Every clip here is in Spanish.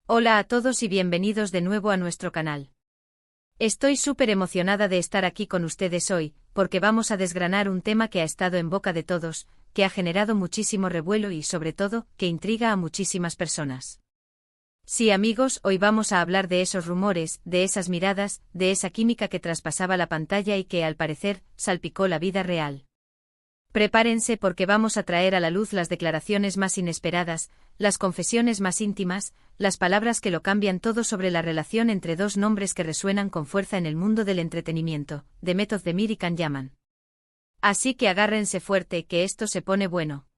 Hola a todos y bienvenidos de nuevo a nuestro canal. Estoy súper emocionada de estar aquí con ustedes hoy, porque vamos a desgranar un tema que ha estado en boca de todos, que ha generado muchísimo revuelo y sobre todo, que intriga a muchísimas personas. Sí amigos, hoy vamos a hablar de esos rumores, de esas miradas, de esa química que traspasaba la pantalla y que al parecer, salpicó la vida real. Prepárense porque vamos a traer a la luz las declaraciones más inesperadas, las confesiones más íntimas, las palabras que lo cambian todo sobre la relación entre dos nombres que resuenan con fuerza en el mundo del entretenimiento, Demet Özdemir y Can Yaman. Así que agárrense fuerte que esto se pone bueno.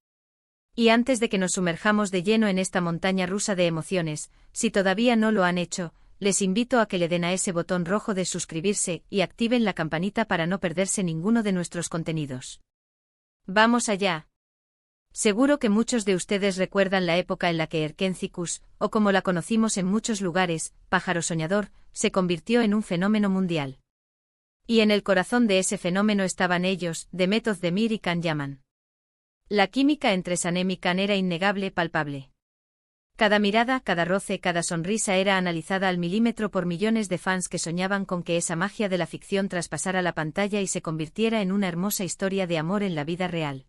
Y antes de que nos sumerjamos de lleno en esta montaña rusa de emociones, si todavía no lo han hecho, les invito a que le den a ese botón rojo de suscribirse y activen la campanita para no perderse ninguno de nuestros contenidos. ¡Vamos allá! Seguro que muchos de ustedes recuerdan la época en la que Erkenzicus, o como la conocimos en muchos lugares, pájaro soñador, se convirtió en un fenómeno mundial. Y en el corazón de ese fenómeno estaban ellos, Demet Özdemir y Can Yaman. La química entre Sanem y Can era innegable, palpable. Cada mirada, cada roce, cada sonrisa era analizada al milímetro por millones de fans que soñaban con que esa magia de la ficción traspasara la pantalla y se convirtiera en una hermosa historia de amor en la vida real.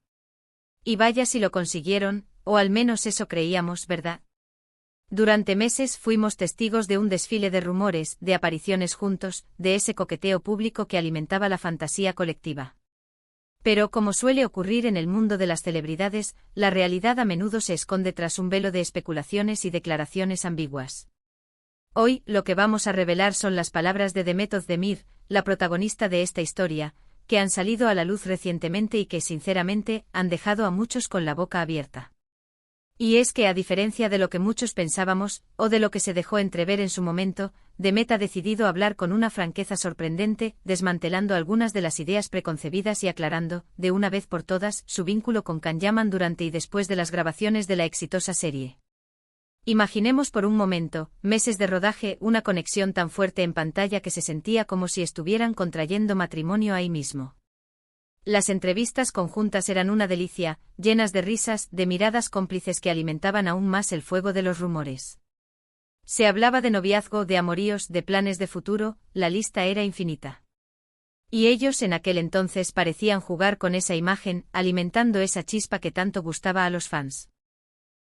Y vaya si lo consiguieron, o al menos eso creíamos, ¿verdad? Durante meses fuimos testigos de un desfile de rumores, de apariciones juntos, de ese coqueteo público que alimentaba la fantasía colectiva. Pero como suele ocurrir en el mundo de las celebridades, la realidad a menudo se esconde tras un velo de especulaciones y declaraciones ambiguas. Hoy, lo que vamos a revelar son las palabras de Demet Özdemir, la protagonista de esta historia, que han salido a la luz recientemente y que sinceramente, han dejado a muchos con la boca abierta. Y es que a diferencia de lo que muchos pensábamos, o de lo que se dejó entrever en su momento, Demet ha decidido hablar con una franqueza sorprendente, desmantelando algunas de las ideas preconcebidas y aclarando, de una vez por todas, su vínculo con Can Yaman durante y después de las grabaciones de la exitosa serie. Imaginemos por un momento, meses de rodaje, una conexión tan fuerte en pantalla que se sentía como si estuvieran contrayendo matrimonio ahí mismo. Las entrevistas conjuntas eran una delicia, llenas de risas, de miradas cómplices que alimentaban aún más el fuego de los rumores. Se hablaba de noviazgo, de amoríos, de planes de futuro, la lista era infinita. Y ellos en aquel entonces parecían jugar con esa imagen, alimentando esa chispa que tanto gustaba a los fans.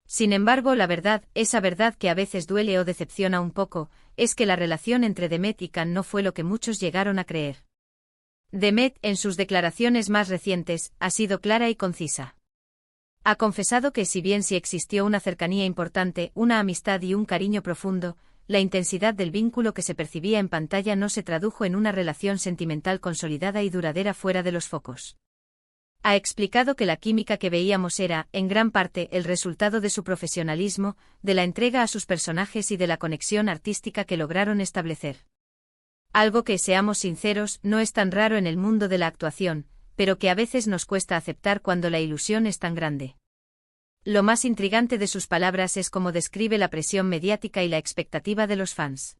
Sin embargo, la verdad, esa verdad que a veces duele o decepciona un poco, es que la relación entre Demet y Can no fue lo que muchos llegaron a creer. Demet, en sus declaraciones más recientes, ha sido clara y concisa. Ha confesado que si bien sí existió una cercanía importante, una amistad y un cariño profundo, la intensidad del vínculo que se percibía en pantalla no se tradujo en una relación sentimental consolidada y duradera fuera de los focos. Ha explicado que la química que veíamos era, en gran parte, el resultado de su profesionalismo, de la entrega a sus personajes y de la conexión artística que lograron establecer. Algo que, seamos sinceros, no es tan raro en el mundo de la actuación, pero que a veces nos cuesta aceptar cuando la ilusión es tan grande. Lo más intrigante de sus palabras es cómo describe la presión mediática y la expectativa de los fans.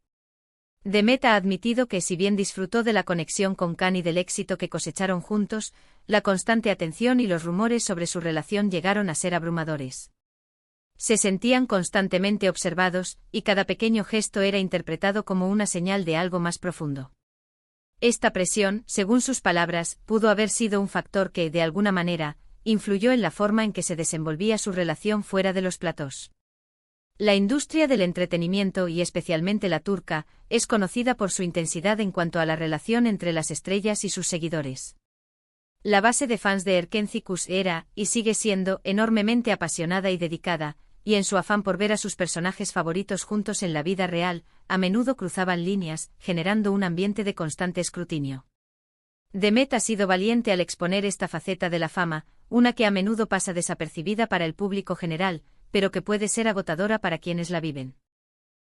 Demet ha admitido que si bien disfrutó de la conexión con Can y del éxito que cosecharon juntos, la constante atención y los rumores sobre su relación llegaron a ser abrumadores. Se sentían constantemente observados, y cada pequeño gesto era interpretado como una señal de algo más profundo. Esta presión, según sus palabras, pudo haber sido un factor que, de alguna manera, influyó en la forma en que se desenvolvía su relación fuera de los platós. La industria del entretenimiento y especialmente la turca, es conocida por su intensidad en cuanto a la relación entre las estrellas y sus seguidores. La base de fans de Erkenzicus era, y sigue siendo, enormemente apasionada y dedicada, y en su afán por ver a sus personajes favoritos juntos en la vida real, a menudo cruzaban líneas, generando un ambiente de constante escrutinio. Demet ha sido valiente al exponer esta faceta de la fama, una que a menudo pasa desapercibida para el público general, pero que puede ser agotadora para quienes la viven.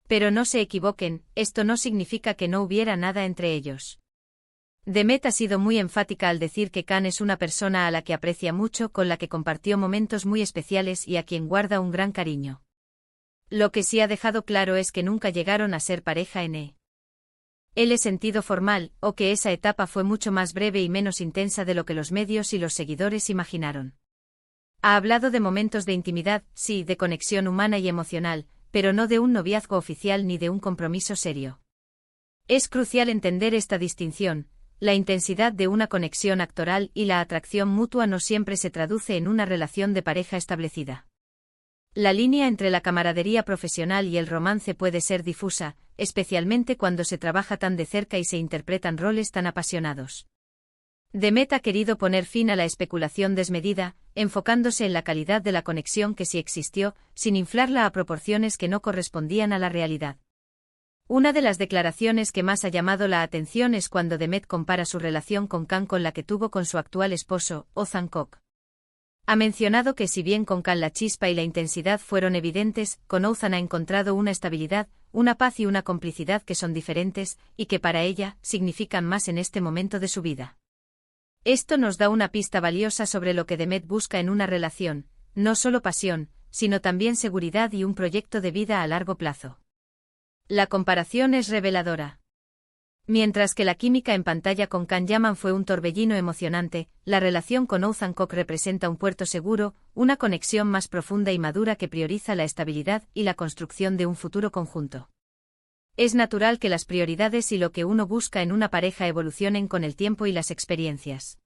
Pero no se equivoquen, esto no significa que no hubiera nada entre ellos. Demet ha sido muy enfática al decir que Can es una persona a la que aprecia mucho, con la que compartió momentos muy especiales y a quien guarda un gran cariño. Lo que sí ha dejado claro es que nunca llegaron a ser pareja en el sentido formal, o que esa etapa fue mucho más breve y menos intensa de lo que los medios y los seguidores imaginaron. Ha hablado de momentos de intimidad, sí, de conexión humana y emocional, pero no de un noviazgo oficial ni de un compromiso serio. Es crucial entender esta distinción. La intensidad de una conexión actoral y la atracción mutua no siempre se traduce en una relación de pareja establecida. La línea entre la camaradería profesional y el romance puede ser difusa, especialmente cuando se trabaja tan de cerca y se interpretan roles tan apasionados. Demet ha querido poner fin a la especulación desmedida, enfocándose en la calidad de la conexión que sí existió, sin inflarla a proporciones que no correspondían a la realidad. Una de las declaraciones que más ha llamado la atención es cuando Demet compara su relación con Kang con la que tuvo con su actual esposo, Oh Sang-ok. Ha mencionado que si bien con Kang la chispa y la intensidad fueron evidentes, con Ouzhan ha encontrado una estabilidad, una paz y una complicidad que son diferentes, y que para ella, significan más en este momento de su vida. Esto nos da una pista valiosa sobre lo que Demet busca en una relación, no solo pasión, sino también seguridad y un proyecto de vida a largo plazo. La comparación es reveladora. Mientras que la química en pantalla con Can Yaman fue un torbellino emocionante, la relación con Oh Sang-ok representa un puerto seguro, una conexión más profunda y madura que prioriza la estabilidad y la construcción de un futuro conjunto. Es natural que las prioridades y lo que uno busca en una pareja evolucionen con el tiempo y las experiencias.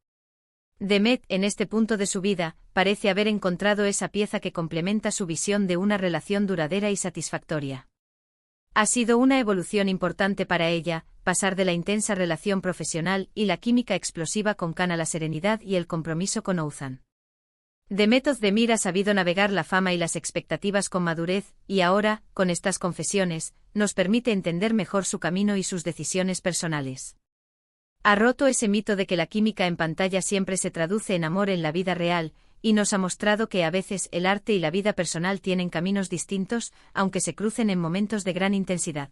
Demet, en este punto de su vida, parece haber encontrado esa pieza que complementa su visión de una relación duradera y satisfactoria. Ha sido una evolución importante para ella, pasar de la intensa relación profesional y la química explosiva con Can a la serenidad y el compromiso con Ouzhan. Demet Özdemir ha sabido navegar la fama y las expectativas con madurez, y ahora, con estas confesiones, nos permite entender mejor su camino y sus decisiones personales. Ha roto ese mito de que la química en pantalla siempre se traduce en amor en la vida real, y nos ha mostrado que a veces el arte y la vida personal tienen caminos distintos, aunque se crucen en momentos de gran intensidad.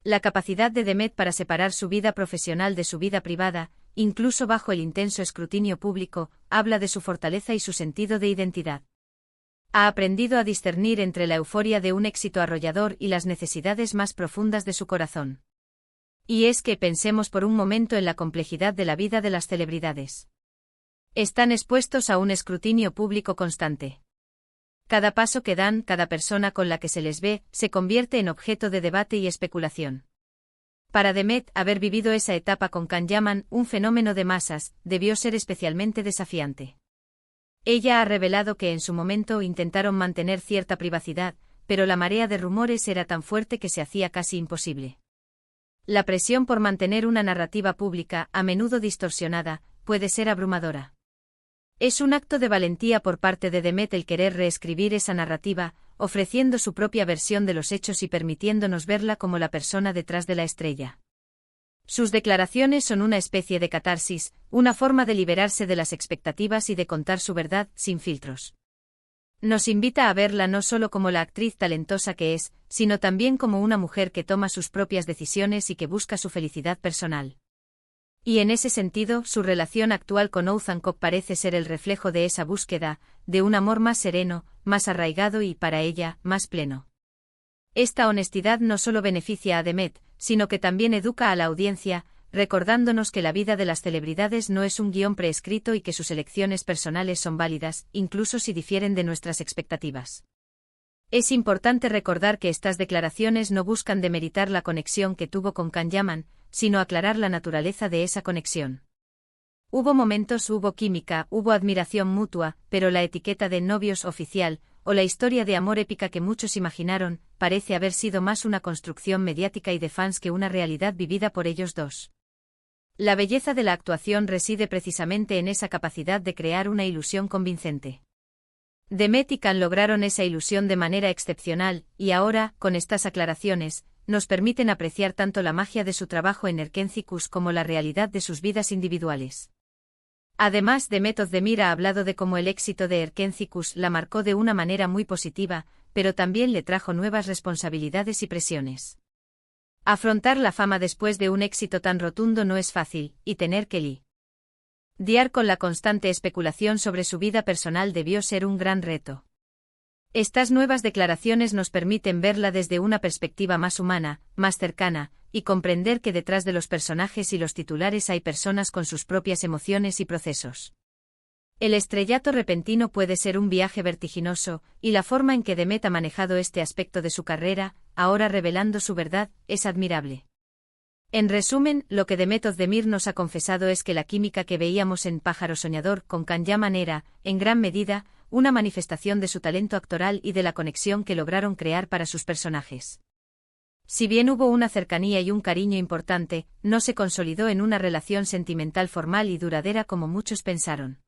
La capacidad de Demet para separar su vida profesional de su vida privada, incluso bajo el intenso escrutinio público, habla de su fortaleza y su sentido de identidad. Ha aprendido a discernir entre la euforia de un éxito arrollador y las necesidades más profundas de su corazón. Y es que pensemos por un momento en la complejidad de la vida de las celebridades. Están expuestos a un escrutinio público constante. Cada paso que dan, cada persona con la que se les ve, se convierte en objeto de debate y especulación. Para Demet, haber vivido esa etapa con Can Yaman, un fenómeno de masas, debió ser especialmente desafiante. Ella ha revelado que en su momento intentaron mantener cierta privacidad, pero la marea de rumores era tan fuerte que se hacía casi imposible. La presión por mantener una narrativa pública, a menudo distorsionada, puede ser abrumadora. Es un acto de valentía por parte de Demet el querer reescribir esa narrativa, ofreciendo su propia versión de los hechos y permitiéndonos verla como la persona detrás de la estrella. Sus declaraciones son una especie de catarsis, una forma de liberarse de las expectativas y de contar su verdad, sin filtros. Nos invita a verla no solo como la actriz talentosa que es, sino también como una mujer que toma sus propias decisiones y que busca su felicidad personal. Y en ese sentido, su relación actual con Oh Sang-ok parece ser el reflejo de esa búsqueda, de un amor más sereno, más arraigado y, para ella, más pleno. Esta honestidad no solo beneficia a Demet, sino que también educa a la audiencia, recordándonos que la vida de las celebridades no es un guión preescrito y que sus elecciones personales son válidas, incluso si difieren de nuestras expectativas. Es importante recordar que estas declaraciones no buscan demeritar la conexión que tuvo con Can Yaman, sino aclarar la naturaleza de esa conexión. Hubo momentos, hubo química, hubo admiración mutua, pero la etiqueta de novios oficial, o la historia de amor épica que muchos imaginaron, parece haber sido más una construcción mediática y de fans que una realidad vivida por ellos dos. La belleza de la actuación reside precisamente en esa capacidad de crear una ilusión convincente. Demet y Can lograron esa ilusión de manera excepcional, y ahora, con estas aclaraciones, nos permiten apreciar tanto la magia de su trabajo en Erkentzikos como la realidad de sus vidas individuales. Además, Demet Özdemir ha hablado de cómo el éxito de Erkentzikos la marcó de una manera muy positiva, pero también le trajo nuevas responsabilidades y presiones. Afrontar la fama después de un éxito tan rotundo no es fácil, y tener que lidiar con la constante especulación sobre su vida personal debió ser un gran reto. Estas nuevas declaraciones nos permiten verla desde una perspectiva más humana, más cercana, y comprender que detrás de los personajes y los titulares hay personas con sus propias emociones y procesos. El estrellato repentino puede ser un viaje vertiginoso, y la forma en que Demet ha manejado este aspecto de su carrera, ahora revelando su verdad, es admirable. En resumen, lo que Demet Özdemir nos ha confesado es que la química que veíamos en Pájaro Soñador con Can Yaman era, en gran medida, una manifestación de su talento actoral y de la conexión que lograron crear para sus personajes. Si bien hubo una cercanía y un cariño importante, no se consolidó en una relación sentimental formal y duradera como muchos pensaron.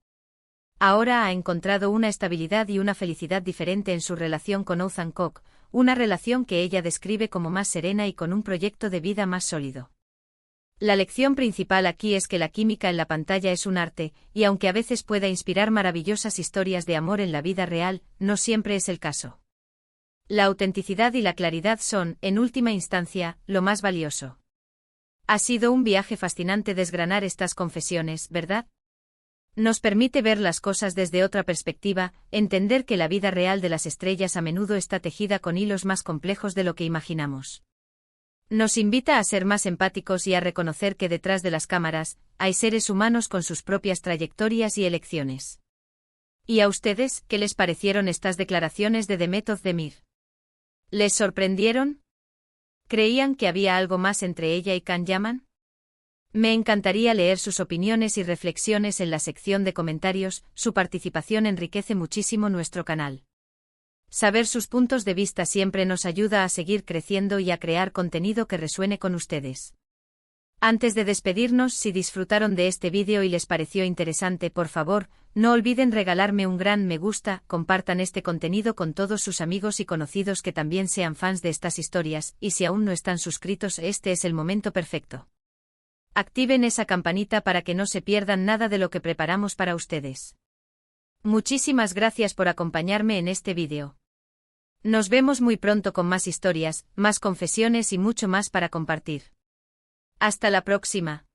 Ahora ha encontrado una estabilidad y una felicidad diferente en su relación con Oğuzhan Koç, una relación que ella describe como más serena y con un proyecto de vida más sólido. La lección principal aquí es que la química en la pantalla es un arte, y aunque a veces pueda inspirar maravillosas historias de amor en la vida real, no siempre es el caso. La autenticidad y la claridad son, en última instancia, lo más valioso. Ha sido un viaje fascinante desgranar estas confesiones, ¿verdad? Nos permite ver las cosas desde otra perspectiva, entender que la vida real de las estrellas a menudo está tejida con hilos más complejos de lo que imaginamos. Nos invita a ser más empáticos y a reconocer que detrás de las cámaras, hay seres humanos con sus propias trayectorias y elecciones. ¿Y a ustedes, qué les parecieron estas declaraciones de Demet Özdemir? ¿Les sorprendieron? ¿Creían que había algo más entre ella y Can Yaman? Me encantaría leer sus opiniones y reflexiones en la sección de comentarios, su participación enriquece muchísimo nuestro canal. Saber sus puntos de vista siempre nos ayuda a seguir creciendo y a crear contenido que resuene con ustedes. Antes de despedirnos, si disfrutaron de este vídeo y les pareció interesante, por favor, no olviden regalarme un gran me gusta, compartan este contenido con todos sus amigos y conocidos que también sean fans de estas historias, y si aún no están suscritos, este es el momento perfecto. Activen esa campanita para que no se pierdan nada de lo que preparamos para ustedes. Muchísimas gracias por acompañarme en este vídeo. Nos vemos muy pronto con más historias, más confesiones y mucho más para compartir. Hasta la próxima.